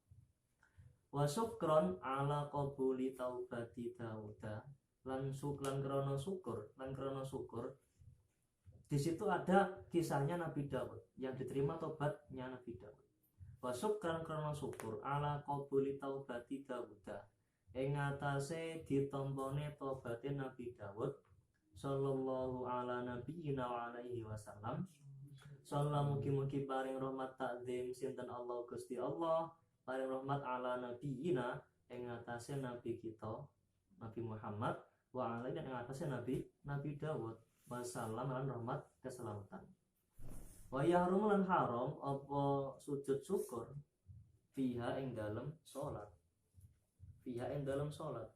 A: Wa syukron ala qabuli taubati Dauda lan krono syukur di situ ada kisahnya Nabi Daud yang diterima tobatnya Nabi Daud. Wa syukran krono syukur ala qabuli taubati Dauda ing atase ditompone tobaté Nabi Daud sallallahu ala nabiyina wa alaihi wasallam. Sallallahu mugi-mugi paring rahmat takzim sinten Allah Gusti Allah, paring rahmat ala nabiyina ing atase nabi kita Nabi Muhammad wa alaihi dan ing atase Nabi Daud wasallam lan rahmat keselamatan. Wa yahrum lan haram apa sujud syukur fiha ing dalam salat.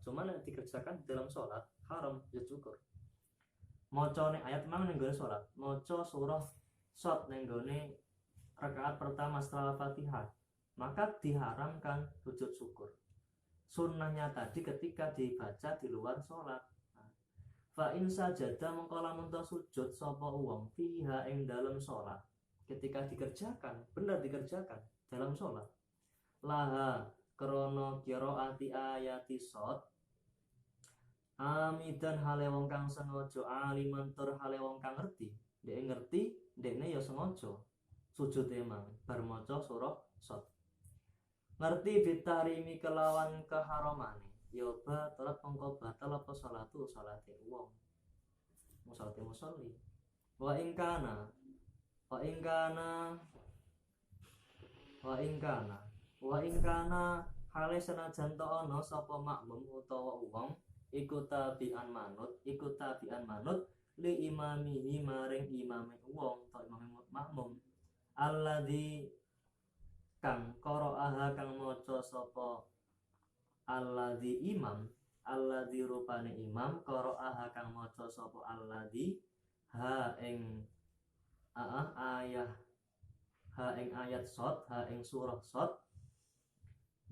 A: Cuman yang dikerjakan dalam salat haram sujud syukur. Macane ayat mang ning gone salat, maca surah shad ning gone rakaat pertama setelah Fatihah, maka diharamkan sujud syukur. Sunnahnya tadi ketika dibaca di luar salat. Fa in sajada mengko lamun sujud sapa wong fiha ing dalam salat, ketika dikerjakan, benar dikerjakan dalam sholat, laha krono qiraati ayati shad amidan hale wong kang sengaja aliman tur hale wong kang ngerti dekne ya sengaja sujud emang bar maca surah shad ngerti bitarimi kelawan keharamane ya batalat mengko batal apa salate wong salate musolli wa ing kana hale senajan to ana sapa makmum utawa wong iku tabi'an manut li imamihi maring imame wong to imame makmum alladzi kang qara'aha kang maca sapa alladzi imam alladzi rupane imam qara'aha kang maca sapa alladzi ha ing ayah ha ing ayat shad ha ing surah shad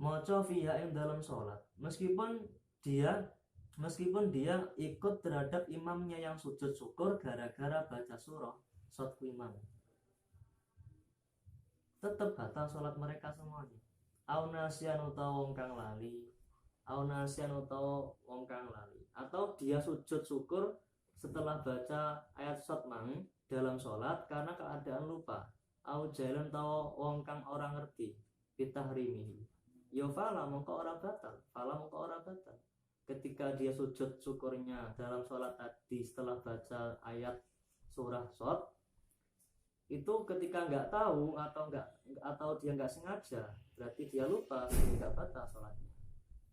A: maca fiha ing dalam sholat meskipun dia ikut terhadap imamnya yang sujud syukur gara-gara baca surah shad ku imam tetap batal sholat mereka semuanya. Au nasian utawa wong kang lali atau dia sujud syukur setelah baca ayat shad mang dalam sholat karena keadaan lupa. Au jalan tau wong kang orang ngerti bitahrimihi ya fala mongko ora batal ketika dia sujud syukurnya dalam sholat tadi setelah baca ayat surah shad itu ketika nggak tahu atau dia nggak sengaja berarti dia lupa nggak batal sholatnya.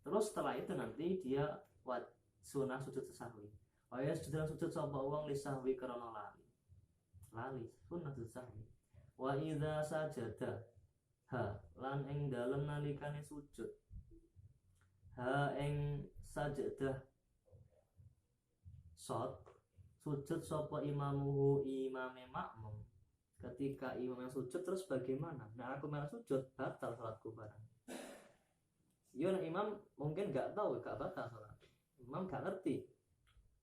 A: Terus setelah itu nanti dia sunah sujud sahwi. Ya sujud sapa wong li sahwi karena lali sunah sujud sahwi. Wa idza sajada ha lan ing dalem nalikane sujud ha ing sajadah shad sujud sapa imamuhu imame makmum ketika imam yang sujud terus bagaimana? Nah aku malah sujud batal sholatku barang. Yo imam mungkin nggak tahu gak batal sholat. Imam gak ngerti.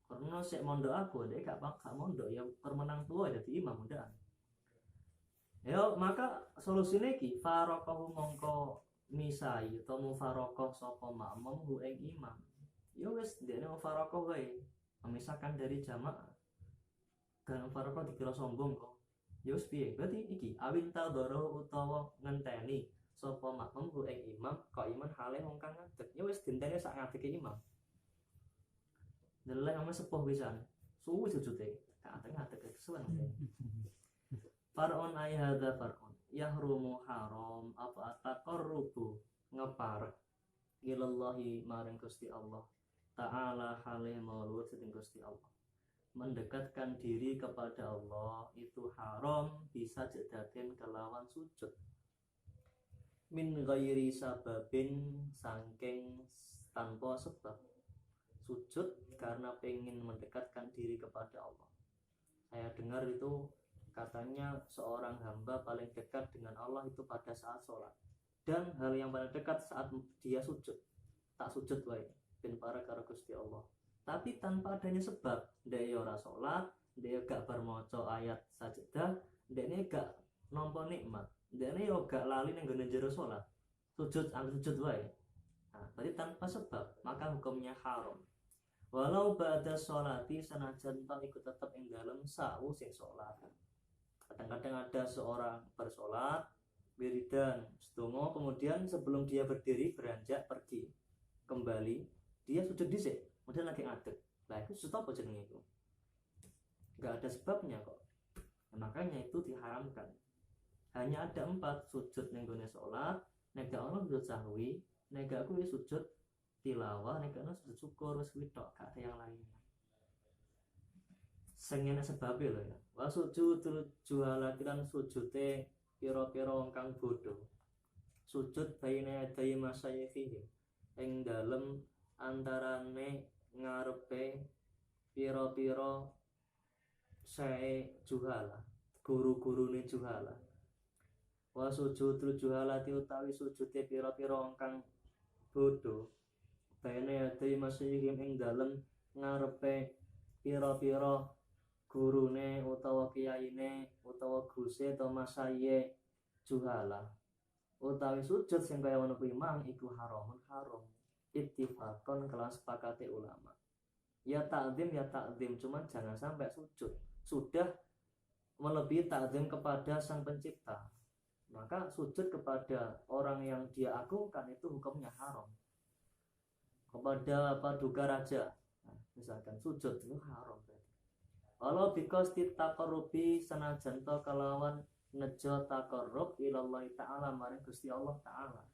A: Karena sik mondok aku dia gak mondok ya permenang tua jadi imam udah. Yo maka solusine iki faroqahu mongko misai atau mufaroqah sapa makmum hu ing imam. Yo wis dene mufaroqah wae memisahkan dari jamaah. Dan mufaroqah dikira sombong kok. Ya wis piye? Berarti iki awin tadoro utawa ngenteni sapa makmum ku ing imam kok iman hale wong kang ngadeg. Ya wis dinteni sak ngadege imam. Delek ame sepuh pisan. Suwi sujute. Ngadeg kesuwen. Far'un ay hadza far'un. Yahrumu haram apa taqarrubu ngepar ilallahi maring Gusti Allah. Ta'ala hale maulud sedeng Gusti Allah. Mendekatkan diri kepada Allah itu haram bisa jadatin kelawan sujud min ghairi sababin sangking tanpa sebab sujud karena pengen mendekatkan diri kepada Allah. Saya dengar itu katanya seorang hamba paling dekat dengan Allah itu pada saat sholat dan hal yang paling dekat saat dia sujud tak sujud wae ben para karo Gusti Allah tapi tanpa adanya sebab. Dia ora sholat, dia gak bermoco ayat sajadah, dia gak nampa nikmat, dia gak lali nang gone jero sholat, sujud wae. Nah, berarti tanpa sebab, maka hukumnya haram. Walau ba'da sholati sanajan to ikut tetep ing dalem sawise sholat. Kadang-kadang ada seorang bersolat, wiridan, sedonga, kemudian sebelum dia berdiri beranjak pergi kembali, dia sujud dhisik. Kemudian lagi ngadeg. Lah itu sujud apa jenenge itu? Enggak ada sebabnya kok. Nah, makanya itu diharamkan. Hanya ada 4 sujud ning gone salat, nek gak ono sujud sahwi, nek gak kuwi sujud tilawah, nek gak ono sujud syukur wis kuwi tok, gak ada yang lain. Sing ngene sebabe lho ya. Wa sujudul juhalakiran sujute pira-pira wong kang bodho. Sujud baina yaday masayyifihi ing dalem antarane ngarepe pira-pira sae juhala guru-gurune juhala. Wa sujudul juhalati utawi sujude pira-pira wong kang bodho baina yaday masayyihi ing dalem ngarepe pira-pira gurune utawa kiyaine utawa guse utawa masaye juhala utawi sujud sing kaya ngono kuwi mang iku haram ittifaqon kelas sepakate ulama. Ya takzim cuman jangan sampai sujud sudah melebihi takzim kepada sang pencipta, maka sujud kepada orang yang dia agungkan itu hukumnya haram. Kepada paduka raja, nah, misalkan sujud itu haram berarti. Walau bikosti taqarrubi sanajan to kelawan nejo taqarrub ilallahi ta'ala maring Gusti Allah ta'ala.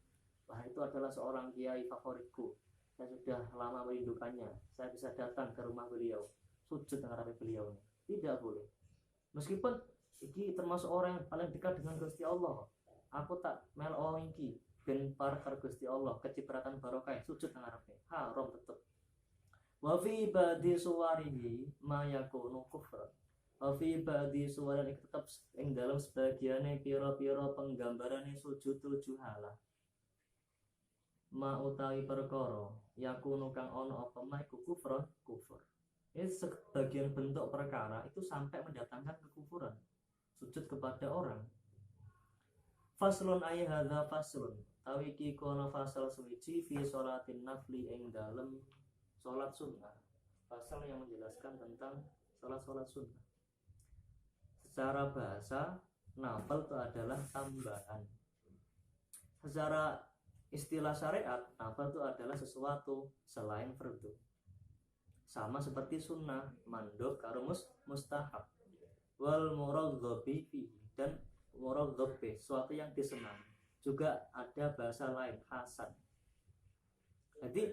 A: Wah itu adalah seorang kiai favoritku. Saya sudah lama merindukannya. Saya bisa datang ke rumah beliau, sujud menghadapi beliau. Tidak boleh. Meskipun iki termasuk orang yang paling dekat dengan Gusti Allah. Aku tak melo iki ben par karo Gusti Allah, kecipratan barokah sujud menghadapi. Haram tetep. Wa fi ba'di suwarihi ma yakunu kufran. Wa fi ba'di suwaran tetap ing dalam sebagiane pira-pira penggambarane sujud juhala. Ma utawi perkara yakunu kang ana apa ma iku kufron kufur. Ini sebagian bentuk perkara itu sampai mendatangkan kekufuran. Sujud kepada orang. Faslun ay hadza faslun. Tawi iki kono fasal suwiji fi sholatin nafli ing dalem salat sunnah. Fasal yang menjelaskan tentang salat sunnah. Secara bahasa nafal itu adalah tambahan. Secara istilah syariat, nafal itu adalah sesuatu selain fardu. Sama seperti sunnah, mandub karo mustahab. Wal muraghabi fi dan muraghabi, suatu yang disenangi. Juga ada bahasa lain, hasan. Jadi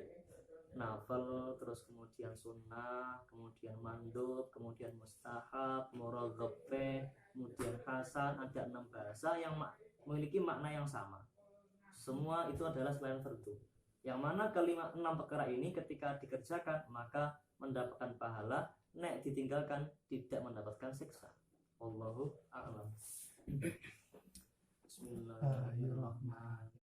A: nafal, terus kemudian sunnah, kemudian mandub, kemudian mustahab, muraghabi, kemudian hasan, ada 6 bahasa yang memiliki makna yang sama. Semua itu adalah selain fardu. Yang mana kelima 6 perkara ini ketika dikerjakan maka mendapatkan pahala, nek ditinggalkan tidak mendapatkan siksa. Wallahu a'lam. Bismillahirrahmanirrahim.